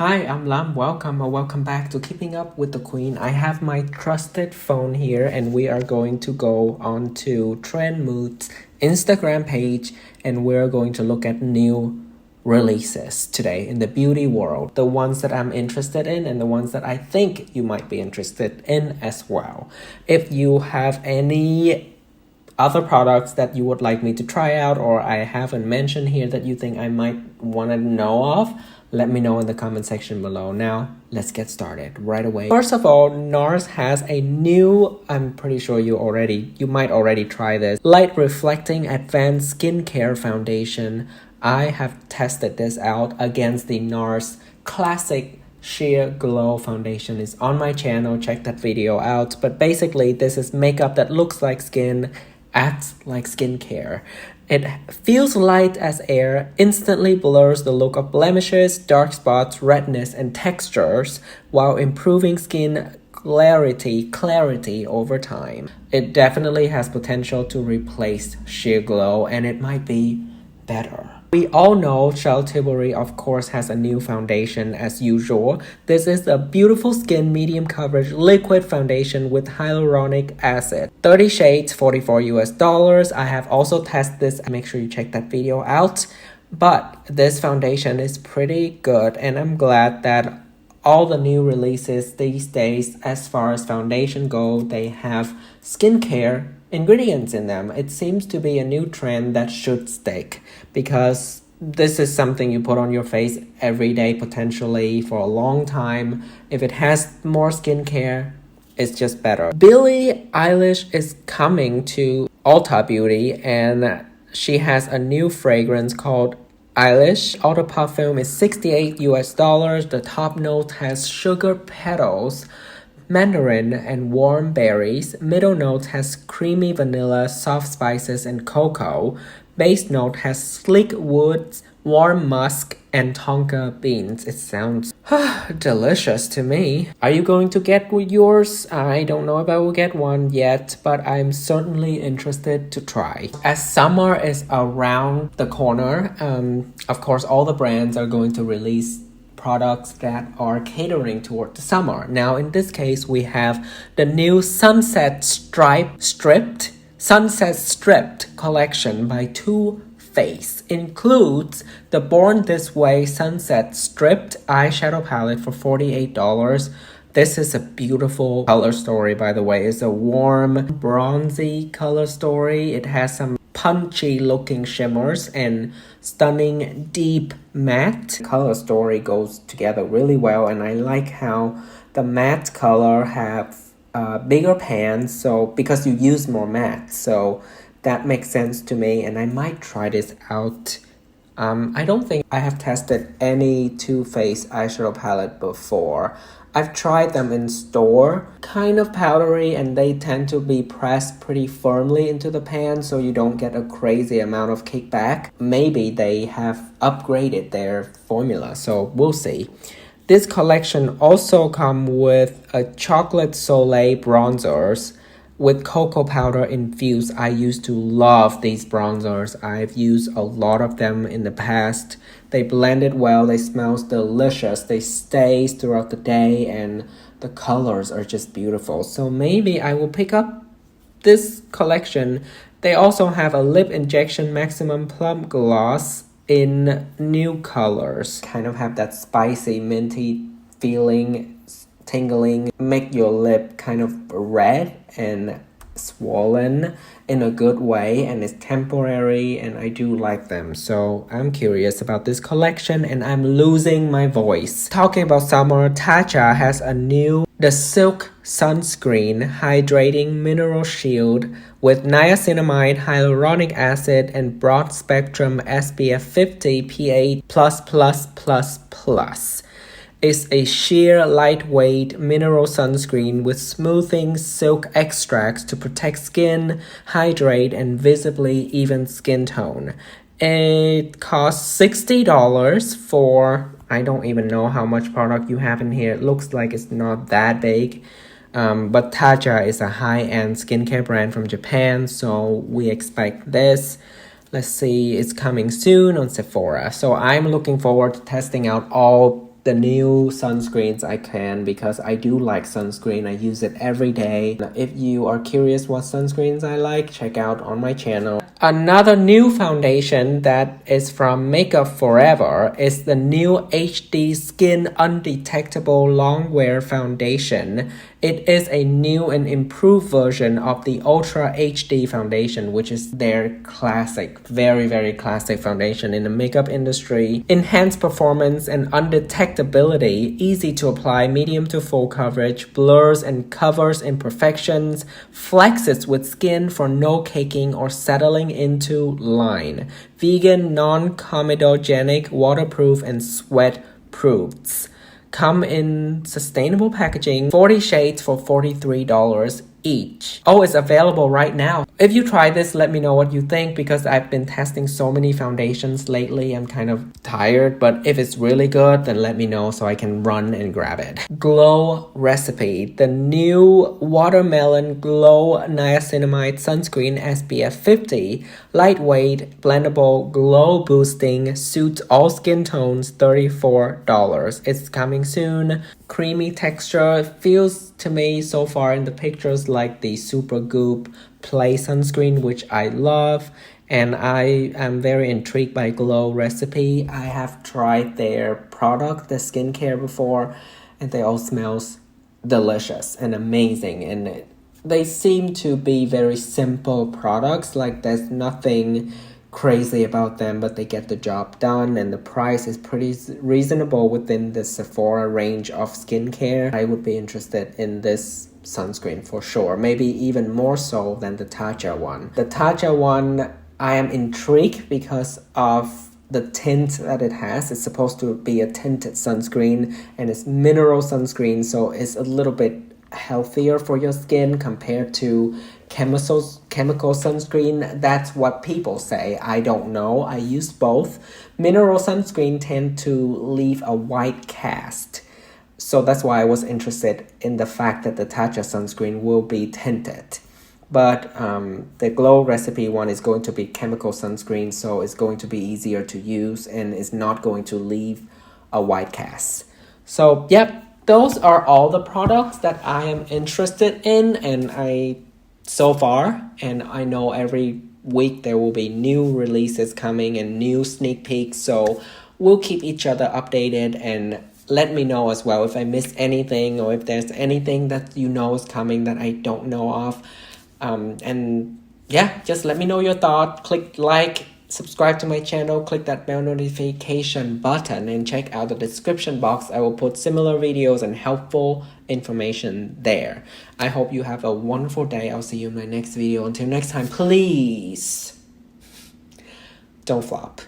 Hi, I'm Lam. Welcome or welcome back to Keeping Up with the Queen. I have my trusted phone here and we are going to go on to Trend Mood's Instagram page and we're going to look at new releases today in the beauty world. The ones that I'm interested in and the ones that I think you might be interested in as well. If you have any other products that you would like me to try out or I haven't mentioned here that you think I might want to know of, let me know in the comment section below. Now, let's get started right away. First of all, Nars has a new, I'm pretty sure you might already try this, light reflecting advanced skincare foundation. I have tested this out against the Nars classic Sheer Glow foundation. Is on my channel, check that video out. But basically, this is makeup that looks like skin, acts like skincare. It feels light as air, instantly blurs the look of blemishes, dark spots, redness, and textures, while improving skin clarity over time. It definitely has potential to replace Sheer Glow, and it might be better. We all know Charlotte Tilbury, of course, has a new foundation as usual. This is a beautiful skin medium coverage liquid foundation with hyaluronic acid. 30 shades, $44 US. I have also tested this. Make sure you check that video out. But this foundation is pretty good and I'm glad that all the new releases these days, as far as foundation go, they have skincare ingredients in them. It seems to be a new trend that should stick because this is something you put on your face every day potentially for a long time. If it has more skincare, it's just better. Billie Eilish is coming to Ulta Beauty and she has a new fragrance called Eilish. Auto Parfum is $68 US. The top note has sugar petals, mandarin, and warm berries. Middle note has creamy vanilla, soft spices, and cocoa. Base note has sleek woods, warm musk, and tonka beans. It sounds delicious to me. Are you going to get yours? I don't know if I will get one yet, but I'm certainly interested to try. As summer is around the corner, of course all the brands are going to release products that are catering toward the summer. Now in this case we have the new Sunset Stripped collection by Too Faced. Includes the Born This Way Sunset Stripped eyeshadow palette for $48. This is a beautiful color story, by the way. It's a warm bronzy color story. It has some punchy looking shimmers and stunning deep matte. Color story goes together really well and I like how the matte color have bigger pans, so because you use more matte, so that makes sense to me and I might try this out. I don't think I have tested any Too Faced eyeshadow palette before. I've tried them in store, kind of powdery and they tend to be pressed pretty firmly into the pan so you don't get a crazy amount of kickback. Maybe they have upgraded their formula, so we'll see. This collection also comes with a chocolate soleil bronzers with cocoa powder infused. I used to love these bronzers. I've used a lot of them in the past. They blended well, they smell delicious, they stay throughout the day, and the colors are just beautiful. So maybe I will pick up this collection. They also have a lip injection maximum plum gloss in new colors. Kind of have that spicy minty feeling, tingling, make your lip kind of red and swollen in a good way, and it's temporary and I do like them. So I'm curious about this collection and I'm losing my voice. Talking about summer, Tacha has the Silk Sunscreen Hydrating Mineral Shield with niacinamide, hyaluronic acid, and broad spectrum SPF 50 PA+++++. Is a sheer lightweight mineral sunscreen with smoothing silk extracts to protect skin, hydrate, and visibly even skin tone. It costs $60 for, I don't even know how much product you have in here. It looks like it's not that big. But Tacha is a high-end skincare brand from Japan, so we expect this. Let's see, it's coming soon on Sephora. So I'm looking forward to testing out all the new sunscreens I can, because I do like sunscreen. I use it every day. If you are curious what sunscreens I like, check out on my channel. Another new foundation that is from Makeup Forever is the new HD Skin Undetectable Longwear Foundation. It is a new and improved version of the Ultra HD foundation, which is their classic, very, very classic foundation in the makeup industry. Enhanced performance and undetectability, easy to apply, medium to full coverage, blurs and covers imperfections, flexes with skin for no caking or settling into line. Vegan, non-comedogenic, waterproof, and sweat-proofs. Come in sustainable packaging, 40 shades for $43 each. Oh, it's available right now. If you try this, let me know what you think, because I've been testing so many foundations lately. I'm kind of tired, but if it's really good, then let me know so I can run and grab it. Glow Recipe, the new Watermelon Glow Niacinamide Sunscreen SPF 50, lightweight, blendable, glow boosting, suits all skin tones, $34. It's coming soon. Creamy texture, feels to me so far in the pictures like the Super Goop Play sunscreen, which I love, and I am very intrigued by Glow Recipe. I have tried their product, the skincare, before, and they all smells delicious and amazing, and they seem to be very simple products. Like, there's nothing crazy about them, but they get the job done, and the price is pretty reasonable within the Sephora range of skincare. I would be interested in this sunscreen for sure, maybe even more so than the Tacha one. The Tacha one, I am intrigued because of the tint that it has. It's supposed to be a tinted sunscreen, and it's mineral sunscreen, so it's a little bit healthier for your skin compared to chemical sunscreen. That's what people say. I don't know. I use both. Mineral sunscreen tend to leave a white cast, so that's why I was interested in the fact that the Tacha sunscreen will be tinted. But the Glow Recipe one is going to be chemical sunscreen, so it's going to be easier to use and is not going to leave a white cast. So yep, those are all the products that I am interested in, and so far, and I know every week there will be new releases coming and new sneak peeks, so we'll keep each other updated, and let me know as well if I missed anything, or if there's anything that you know is coming that I don't know of. And yeah, just let me know your thought. Click like, subscribe to my channel, click that bell notification button, and check out the description box. I will put similar videos and helpful information there. I hope you have a wonderful day. I'll see you in my next video. Until next time, please don't flop.